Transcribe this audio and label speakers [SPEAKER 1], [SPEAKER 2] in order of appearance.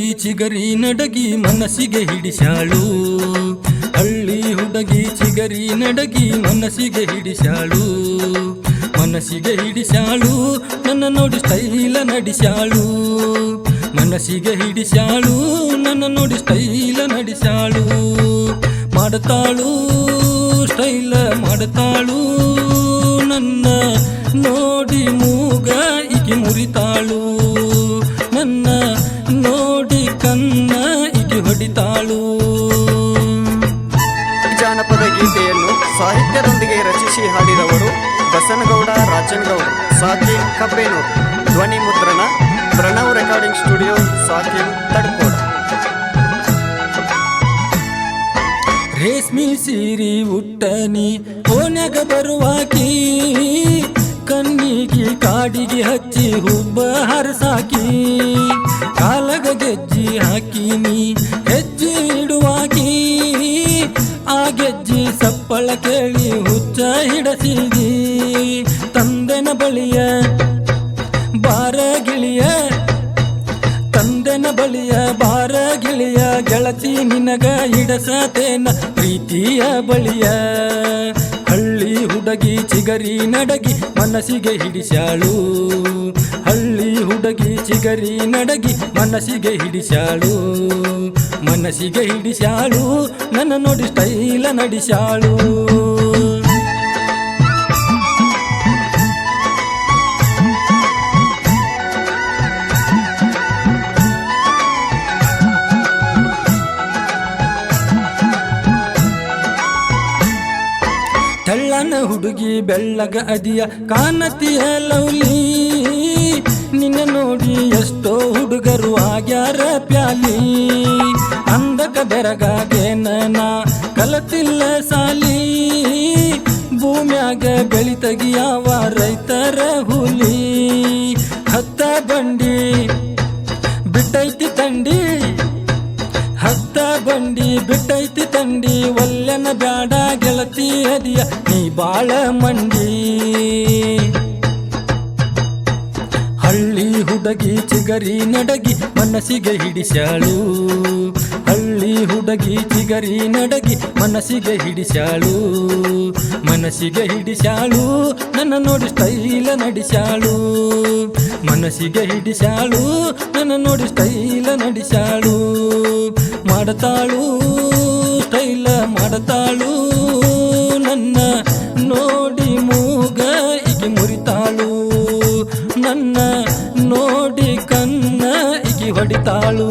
[SPEAKER 1] ಹುಡುಗಿ ಚಿಗರಿ ನಡಗಿ ಮನಸ್ಸಿಗೆ ಹಿಡಿಸ್ಯಾಳು. ಹಳ್ಳಿ ಹುಡುಗಿ ಚಿಗರಿ ನಡಗಿ ಮನಸ್ಸಿಗೆ ಹಿಡಿಸ್ಯಾಳು. ಮನಸ್ಸಿಗೆ ಹಿಡಿಸ್ಯಾಳು ನನ್ನ ನೋಡಿ ಸ್ಟೈಲ ನಡೆಸ್ಯಾಳು. ಮನಸ್ಸಿಗೆ ಹಿಡಿಸ್ಯಾಳು ನನ್ನ ನೋಡಿ ಸ್ಟೈಲ ನಡೆಸ್ಯಾಳು. ಮಾಡ್ತಾಳು ಸ್ಟೈಲ ಮಾಡ್ತಾಳು ನನ್ನ ನೋಡಿ ಮೂಗ ಈಕೆ ಮುರಿತಾಳು. ನನ್ನ ನೋಡಿ ಕನ್ನ ಈಕೆ ಹೊಡಿತಾಳು.
[SPEAKER 2] ಜಾನಪದ ಗೀತೆಯನ್ನು ಸಾಹಿತ್ಯದೊಂದಿಗೆ ರಚಿಸಿ ಹಾಡಿದವರು ಬಸನಗೌಡ ರಾಜನಗೌಡರು, ಸಾಕಿನ್ ಕಬ್ಬೇನೂರು. ಧ್ವನಿ ಮುದ್ರಣ ಪ್ರಣವ್ ರೆಕಾರ್ಡಿಂಗ್ ಸ್ಟುಡಿಯೋ, ಸಾಕಿನ್ ತಡ್ಕೋಡ.
[SPEAKER 1] ರೇಷ್ಮಿ ಸೀರಿ ಉಟ್ಟನಿ ಓನ್ಯಾಗ ಬರುವಾಕಿ, ಕಣ್ಣಿಗೆ ಕಾಡಿಗೆ ಹಚ್ಚಿ ಹುಬ್ಬ ಹರಸಾಕಿ. ಕಾಲಗ ಗೆಜ್ಜಿ ಹಾಕಿನಿ ಹೆಜ್ಜೆ ಇಡುವಾಕಿ, ಆ ಗೆಜ್ಜಿ ಸಪ್ಪಳ ಕೇಳಿ ಹುಚ್ಚ ಹಿಡಸಿದಿ. ತಂದೆನ ಬಳಿಯ ಬಾರ ಗಿಳಿಯ, ತಂದೆನ ಬಳಿಯ ಬಾರ ಗಿಳಿಯ, ಗೆಳತಿ ನಿನಗ ಹಿಡಸತೇನ ಪ್ರೀತಿಯ ಬಳಿಯ. ಹಳ್ಳಿ ಹುಡುಗಿ ಚಿಗರಿ ನಡಗಿ ಮನಸ್ಸಿಗೆ ಹಿಡಿಸ್ಯಾಳು. ಹಳ್ಳಿ ಹುಡುಗಿ ಚಿಗರಿ ನಡಗಿ ಮನಸ್ಸಿಗೆ ಹಿಡಿಸ್ಯಾಳು. ಮನಸ್ಸಿಗೆ ಹಿಡಿಸ್ಯಾಳು ನನ್ನ ನೋಡಿ ಸ್ಟೈಲ ನಡೆಸ್ಯಾಳು. ತೆಳ್ಳನ ಹುಡುಗಿ ಬೆಳ್ಳಗ ಅದಿಯ ಕಾನತಿಯ ಲವ್ಲಿ, ನಿನ್ನ ನೋಡಿ ಎಷ್ಟೋ ಹುಡುಗರು ಆಗ್ಯಾರ ಪ್ಯಾಲಿ. ಅಂದಕ ಬೆರಗಾಗೇನ ಕಲತಿಲ್ಲ ಸಾಲಿ, ಭೂಮ್ಯಾಗ ಬೆಳಿ ತೆಗಿಯಾವ ರೈತರ ಹುಲಿ. ಹತ್ತ ಬಂಡಿ ಬಿಟ್ಟೈತಿ ತಂಡಿ, ಹತ್ತ ಬಂಡಿ ಬಿಟ್ಟೈತಿ ತಂಡಿ, ಒಲ್ಲೆನ ಬ್ಯಾಡ ಗೆಳತಿ ಅದಿಯ ನೀ ಬಾಳ ಮಂಡಿ. ಹಳ್ಳಿ ಹುಡುಗಿ ಚಿಗರಿ ನಡಗಿ ಮನಸ್ಸಿಗೆ ಹಿಡಿಸ್ಯಾಳು. ಹಳ್ಳಿ ಹುಡುಗಿ ಚಿಗರಿ ನಡಗಿ ಮನಸ್ಸಿಗೆ ಹಿಡಿಸ್ಯಾಳು. ಮನಸ್ಸಿಗೆ ಹಿಡಿಸ್ಯಾಳು ನನ್ನ ನೋಡಿ ಸ್ಟೈಲ ನಡೆಸ್ಯಾಳು. ಮನಸ್ಸಿಗೆ ಹಿಡಿಸ್ಯಾಳು ನನ್ನ ನೋಡಿ ಸ್ಟೈಲ ನಡೆಸ್ಯಾಳು. ಮಾಡ್ತಾಳು ಸ್ಟೈಲ ಮಾಡ್ತಾಳು ನನ್ನ ನೋಡಿ ಮೂಗ ಈಕೆ ಮುರಿತಾಳು. ನನ್ನ ನೋಡಿ ಕನ್ನ ಈಕೆ ಹೊಡಿತಾಳು.